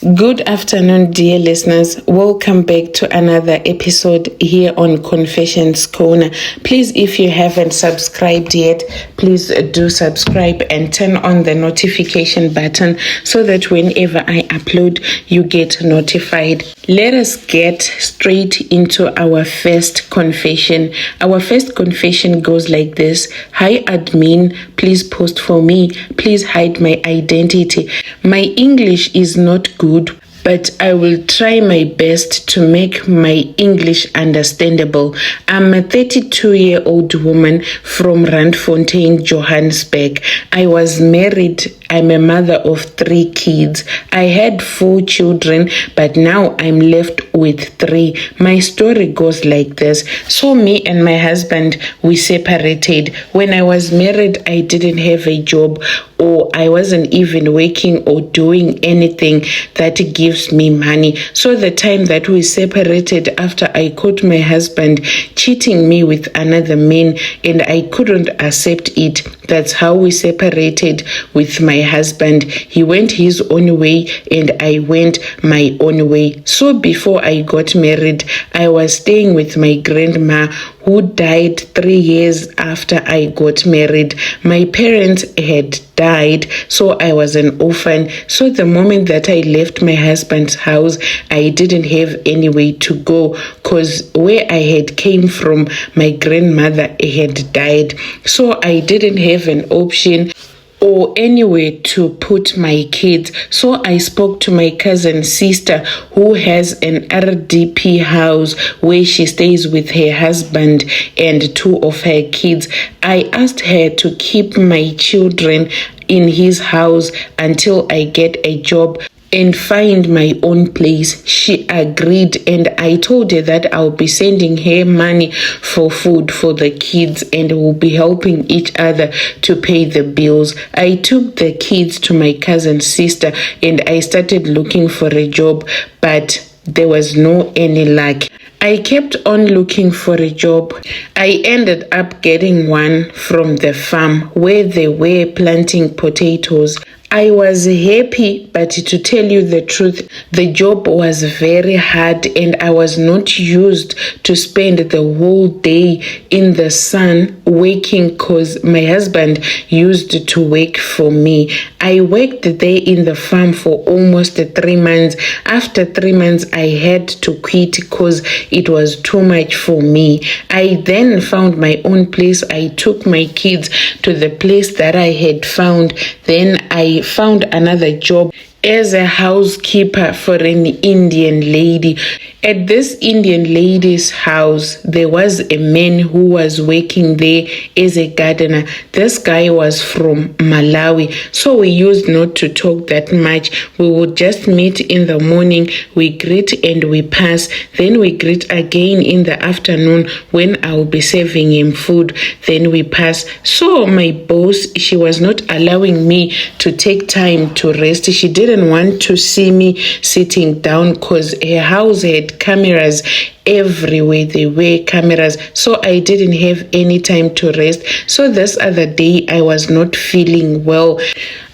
Good afternoon, dear listeners. Welcome back to another episode here on Confessions Corner. Please, if you haven't subscribed yet, please do subscribe and turn on the notification button so that whenever I upload, you get notified. Let us get straight into our first confession. Our first confession goes like this. Hi, admin. Please post for me. Please hide my identity. My English is not good, but I will try my best to make my English understandable. I'm a 32-year-old woman from Randfontein, Johannesburg. I was married. I'm a mother of 3 kids. I had 4 children, but now I'm left with 3. My story goes like this. So me and my husband, we separated. When I was married, I didn't have a job, or I wasn't even working or doing anything that gives me money. So the time that we separated, after I caught my husband cheating me with another man, and I couldn't accept it. That's how we separated with my husband. He went his own way and I went my own way. So before I got married, I was staying with my grandma, who died 3 years after I got married. My parents had died, so I was an orphan. So the moment that I left my husband's house, I didn't have any way to go, because where I had came from, my grandmother had died. So I didn't have an option or anywhere to put my kids. So I spoke to my cousin's sister, who has an RDP house where she stays with her husband and 2 of her kids. I asked her to keep my children in his house until I get a job and find my own place. She agreed, and I told her that I'll be sending her money for food for the kids and we'll be helping each other to pay the bills. I took the kids to my cousin's sister and I started looking for a job, but there was no any luck. I kept on looking for a job. I ended up getting one from the farm where they were planting potatoes. I was happy, but to tell you the truth, the job was very hard and I was not used to spend the whole day in the sun working, because my husband used to work for me. I worked there in the farm for almost 3 months. After 3 months, I had to quit because it was too much for me. I then found my own place. I took my kids to the place that I had found. Then I found another job as a housekeeper for an Indian lady. At this Indian lady's house, there was a man who was working there as a gardener. This guy was from Malawi, so we used not to talk that much. We would just meet in the morning, we greet and we pass. Then we greet again in the afternoon when I will be serving him food. Then we pass. So my boss, she was not allowing me to take time to rest. She didn't want to see me sitting down because her house had cameras everywhere. There were cameras, so I didn't have any time to rest. So this other day I was not feeling well.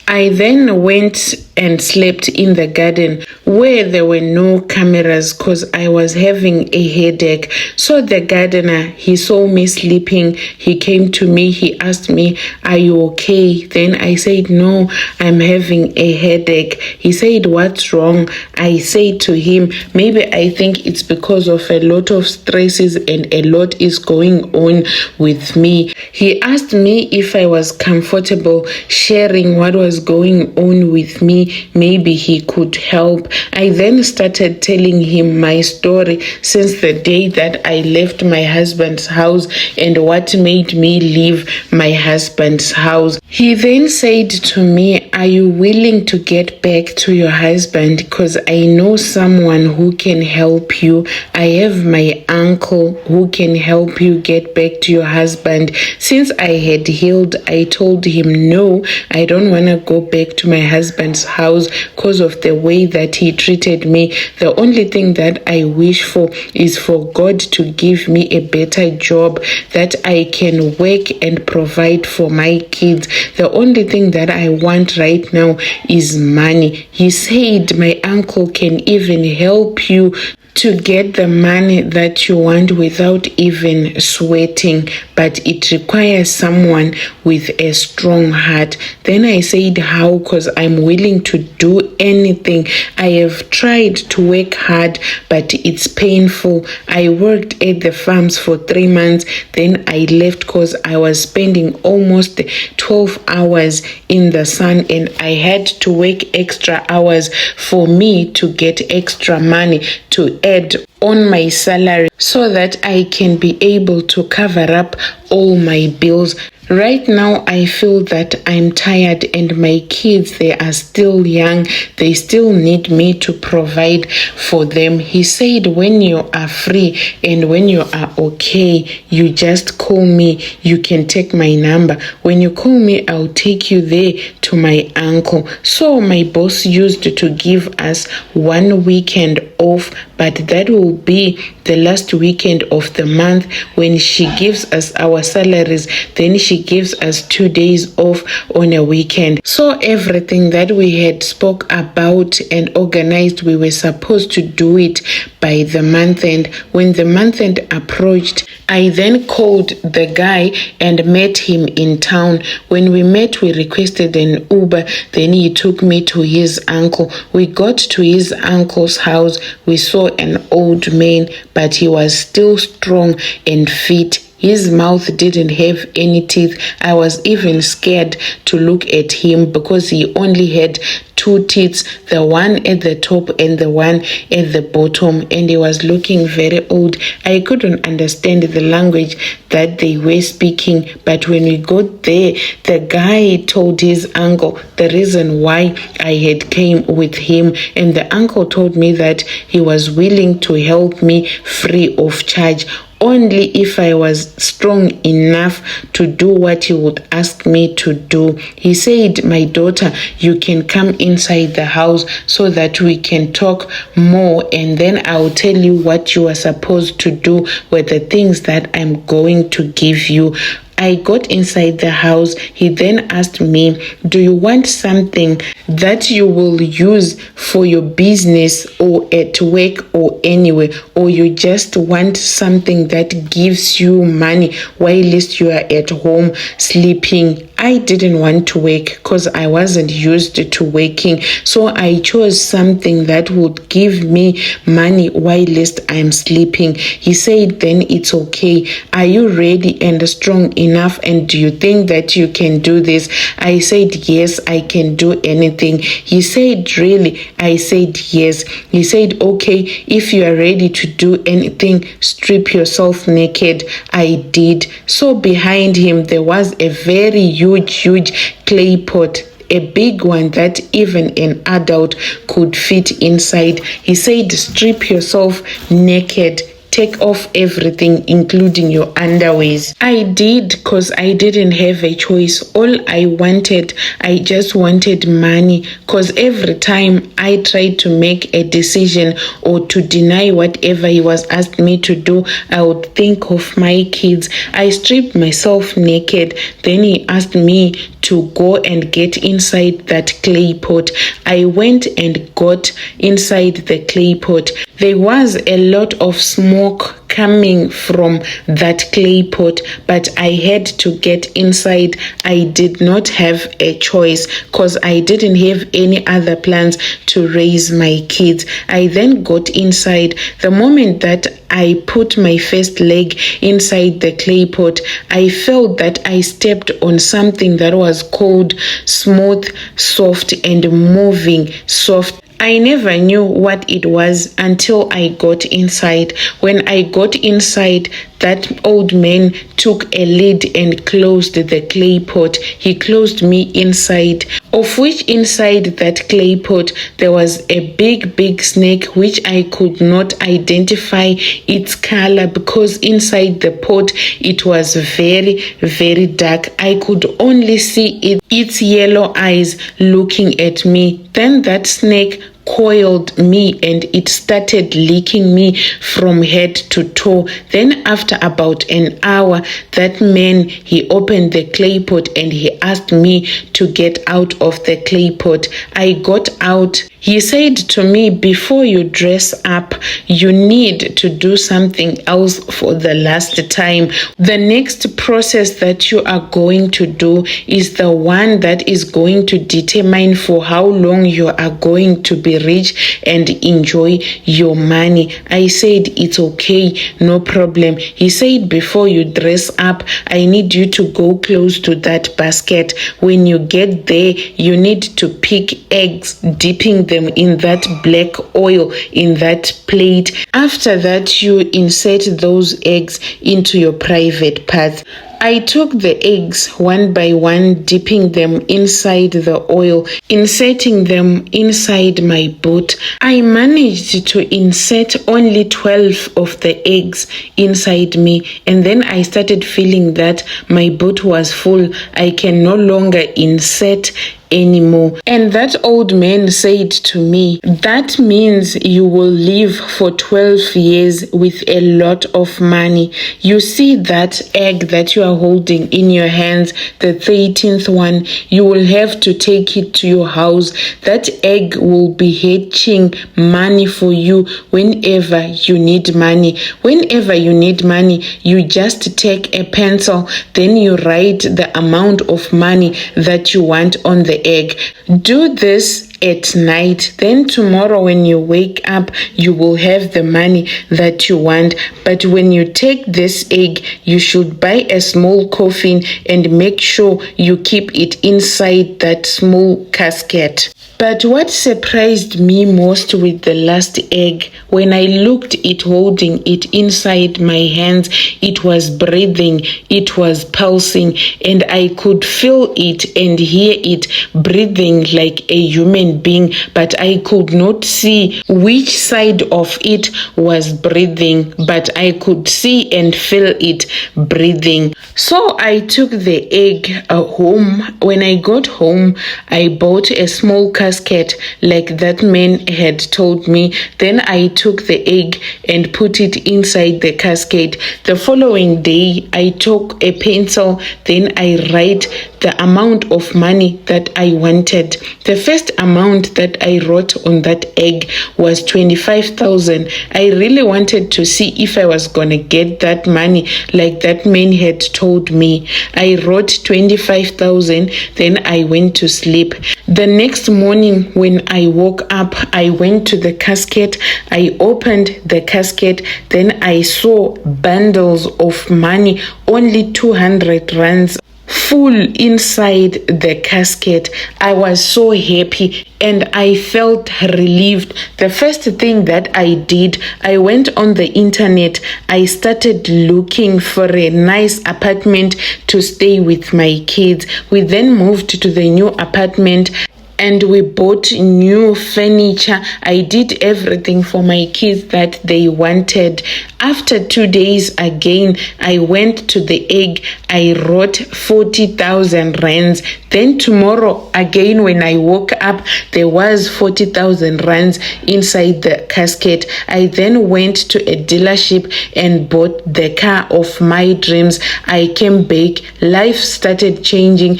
I then went and slept in the garden where there were no cameras because I was having a headache. So the gardener, he saw me sleeping. He came to me. He asked me, "Are you okay?" Then I said, "No, I'm having a headache." He said, "What's wrong?" I said to him, "Maybe I think it's because of a lot of stresses and a lot is going on with me." He asked me if I was comfortable sharing what was going on with me. Maybe he could help. I then started telling him my story since the day that I left my husband's house and what made me leave my husband's house. He then said to me, "Are you willing to get back to your husband? Because I know someone who can help you. I have my uncle who can help you get back to your husband." Since I had healed, I told him, "No, I don't want to go back to my husband's house. house because of the way that he treated me. The only thing that I wish for is for God to give me a better job that I can work and provide for my kids. The only thing that I want right now is money. He said my uncle can even help you to get the money that you want without even sweating, but it requires someone with a strong heart. Then I said, how? Because I'm willing to do anything. I have tried to work hard, but it's painful. I worked at the farms for 3 months, then I left because I was spending almost 12 hours in the sun, and I had to work extra hours for me to get extra money to add on my salary so that I can be able to cover up all my bills. Right now, I feel that I'm tired and my kids, they are still young. They still need me to provide for them. He said, when you are free and when you are okay, you just call me. You can take my number. When you call me, I'll take you there to my uncle. So my boss used to give us 1 weekend off, but that will be the last weekend of the month. When she gives us our salaries, then she gives us 2 days off on a weekend. So everything that we had spoke about and organized, we were supposed to do it by the month end. When the month end approached, I then called the guy and met him in town. When we met, we requested an Uber. Then he took me to his uncle. We got to his uncle's house. We saw an old man, but he was still strong and fit. His mouth didn't have any teeth. I was even scared to look at him because he only had 2 teeth, the one at the top and the one at the bottom, and he was looking very old. I couldn't understand the language that they were speaking, but when we got there, the guy told his uncle the reason why I had came with him, and the uncle told me that he was willing to help me free of charge, only if I was strong enough to do what he would ask me to do. He said, my daughter, you can come inside the house so that we can talk more, and then I'll tell you what you are supposed to do with the things that I'm going to give you. I got inside the house. He then asked me, do you want something that you will use for your business or at work or anywhere, or you just want something that gives you money while you are at home sleeping? I didn't want to work because I wasn't used to working, so I chose something that would give me money while I'm sleeping. He said, then it's okay. Are you ready and strong enough, and do you think that you can do this? I said, yes, I can do anything. He said, really? I said, yes. He said, okay, if you are ready to do anything, strip yourself naked. I did. So behind him there was a very huge clay pot, a big one that even an adult could fit inside. He said, strip yourself naked. Take off everything, including your underwears. I did, because I didn't have a choice. All I just wanted money, because every time I tried to make a decision or to deny whatever he was asked me to do, I would think of my kids. I stripped myself naked. Then he asked me to go and get inside that clay pot. I went and got inside the clay pot. There was a lot of smoke coming from that clay pot, but I had to get inside. I did not have a choice because I didn't have any other plans to raise my kids. I then got inside. The moment that I put my first leg inside the clay pot, I felt that I stepped on something that was cold, smooth, soft, and moving soft. I never knew what it was until I got inside. When I got inside, that old man took a lid and closed the clay pot. He closed me inside, of which inside that clay pot there was a big snake which I could not identify its color because inside the pot it was very dark. I could only see its yellow eyes looking at me. Then that snake coiled me and it started licking me from head to toe. Then after about an hour, that man, he opened the clay pot and he asked me to get out of the clay pot. I got out. He said to me, before you dress up, you need to do something else for the last time. The next process that you are going to do is the one that is going to determine for how long you are going to be rich and enjoy your money. I said, it's okay, no problem. He said, before you dress up, I need you to go close to that basket. When you get there, you need to pick eggs, dipping them in that black oil in that plate. After that, you insert those eggs into your private parts. I took the eggs one by one, dipping them inside the oil, inserting them inside my boot. I managed to insert only 12 of the eggs inside me, and then I started feeling that my boot was full. I can no longer insert anymore. And that old man said to me, that means you will live for 12 years with a lot of money. You see that egg that you are holding in your hands, the 13th one, you will have to take it to your house. That egg will be hatching money for you whenever you need money. Whenever you need money, you just take a pencil, then you write the amount of money that you want on the egg. Do this at night. Then tomorrow when you wake up, you will have the money that you want. But when you take this egg, you should buy a small coffin and make sure you keep it inside that small casket. But what surprised me most with the last egg, when I looked it holding it inside my hands, it was breathing, it was pulsing, and I could feel it and hear it breathing like a human being, but I could not see which side of it was breathing, but I could see and feel it breathing. So I took the egg home. When I got home, I bought a small casket like that man had told me. Then I took the egg and put it inside the casket. The following day, I took a pencil, then I write the amount of money that I wanted. The first amount that I wrote on that egg was 25,000. I really wanted to see if I was going to get that money like that man had told me. I wrote 25,000, then I went to sleep. The next morning when I woke up, I went to the casket, I opened the casket, then I saw bundles of money, only 200 rands, full inside the casket. I was so happy and I felt relieved. The first thing that I did, I went on the internet. I started looking for a nice apartment to stay with my kids. We then moved to the new apartment and we bought new furniture. I did everything for my kids that they wanted. After 2 days again, I went to the egg. I wrote 40,000 rands. Then tomorrow again, when I woke up, there was 40,000 rands inside the casket. I then went to a dealership and bought the car of my dreams. I came back. Life started changing.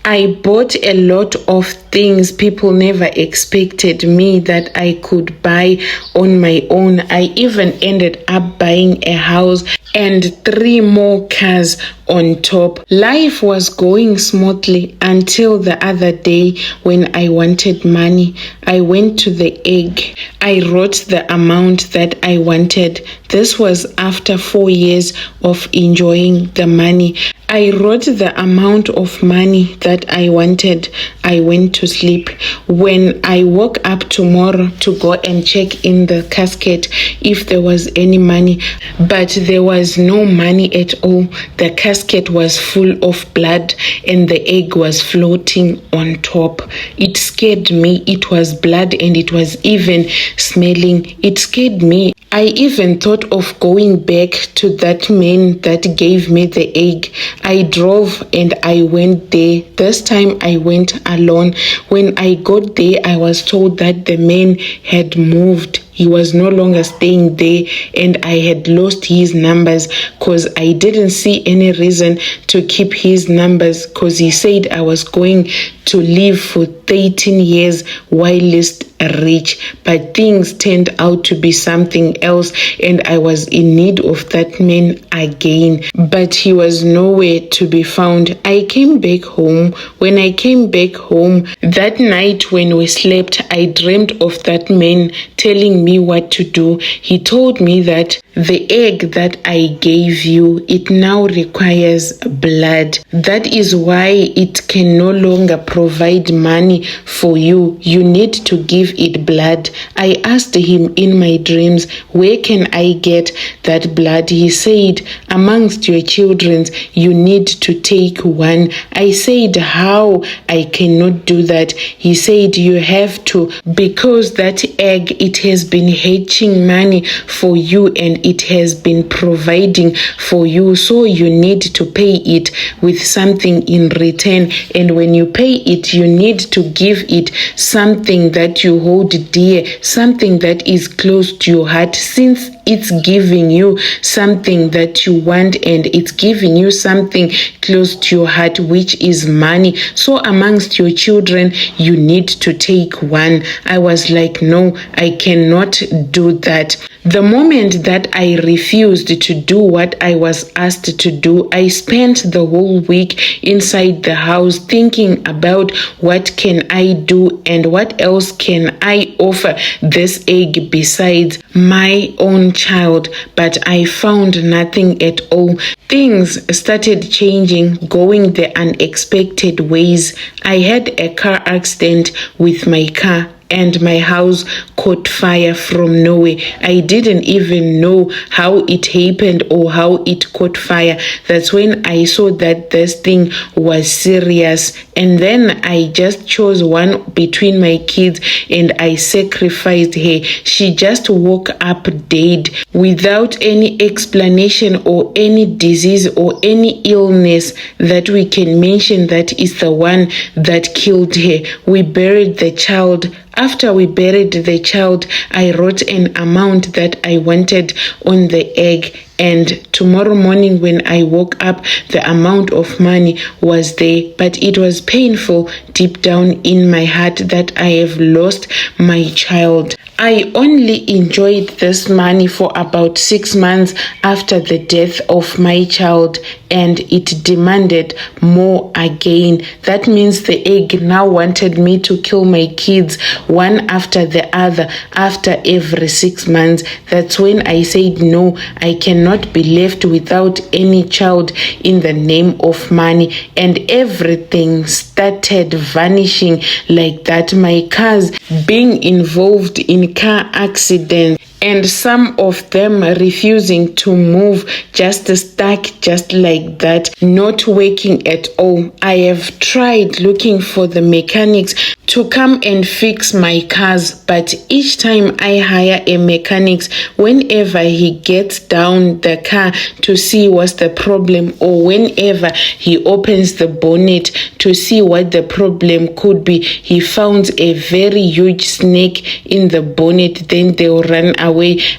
I bought a lot of things people never expected me that I could buy on my own. I even ended up buying a house and 3 more cars on top. Life was going smoothly until the other day when I wanted money. I went to the egg. I wrote the amount that I wanted. This was after 4 years of enjoying the money. I wrote the amount of money that I wanted. I went to sleep. When I woke up tomorrow to go and check in the casket if there was any money, but there was no money at all. The casket was full of blood and the egg was floating on top. It scared me. It was blood and it was even smelling. It scared me. I even thought of going back to that man that gave me the egg. I drove and I went there. This time I went alone. When I got there, I was told that the man had moved. He was no longer staying there and I had lost his numbers because I didn't see any reason to keep his numbers because he said I was going to live for 13 years whilst rich, but things turned out to be something else and I was in need of that man again, but he was nowhere to be found. I came back home. When I came back home that night when we slept, I dreamed of that man telling me what to do. He told me that the egg that I gave you, it now requires blood. That is why it can no longer provide money for you. You need to give it blood. I asked him in my dreams, where can I get that blood? He said, amongst your children, you need to take one. I said, how? I cannot do that. He said, you have to, because that egg, it has been hatching money for you and it has been providing for you, so you need to pay it with something in return. And when you pay it, you need to give it something that you hold dear, something that is close to your heart, since it's giving you something that you want and it's giving you something close to your heart, which is money. So amongst your children, you need to take one. I was like, no, I cannot do that. The moment that I refused to do what I was asked to do, I spent the whole week inside the house thinking about what can I do and what else can I offer this egg besides my own child. But I found nothing at all. Things started changing, going the unexpected ways. I had a car accident with my car and my house caught fire from nowhere. I didn't even know how it happened or how it caught fire. That's when I saw that this thing was serious. And then I just chose one between my kids and I sacrificed her. She just woke up dead without any explanation or any disease or any illness that we can mention that is the one that killed her. We buried the child. After we buried the child, I wrote an amount that I wanted on the egg. And tomorrow morning when I woke up, the amount of money was there. But it was painful deep down in my heart that I have lost my child. I only enjoyed this money for about 6 months after the death of my child, and it demanded more again. That means the egg now wanted me to kill my kids one after the other after every 6 months. That's when I said, no, I cannot be left without any child in the name of money. And everything started vanishing like that. My cars being involved in car accidents, and some of them refusing to move, just stuck just like that, not working at all. I have tried looking for the mechanics to come and fix my cars, but each time I hire a mechanic, whenever he gets down the car to see what's the problem, or whenever he opens the bonnet to see what the problem could be, he found a very huge snake in the bonnet, then they'll run away.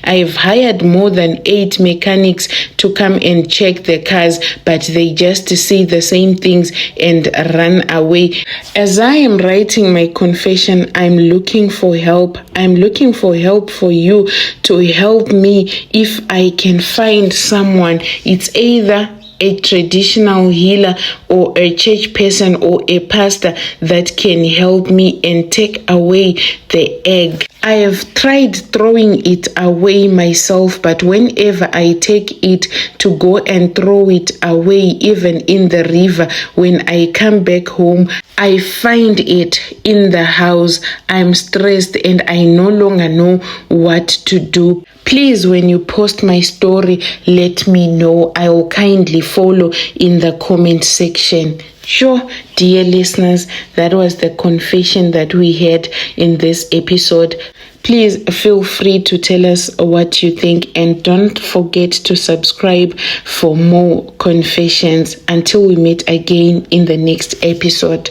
I've hired more than 8 mechanics to come and check the cars, but they just see the same things and run away. As I am writing my confession, I'm looking for help. I'm looking for help for you to help me if I can find someone. It's either a traditional healer or a church person or a pastor that can help me and take away the egg. I have tried throwing it away myself, but whenever I take it to go and throw it away, even in the river, when I come back home, I find it in the house. I'm stressed and I no longer know what to do. Please, when you post my story, let me know. I will kindly follow in the comment section. Sure, dear listeners, that was the confession that we had in this episode. Please feel free to tell us what you think, and don't forget to subscribe for more confessions. Until we meet again in the next episode.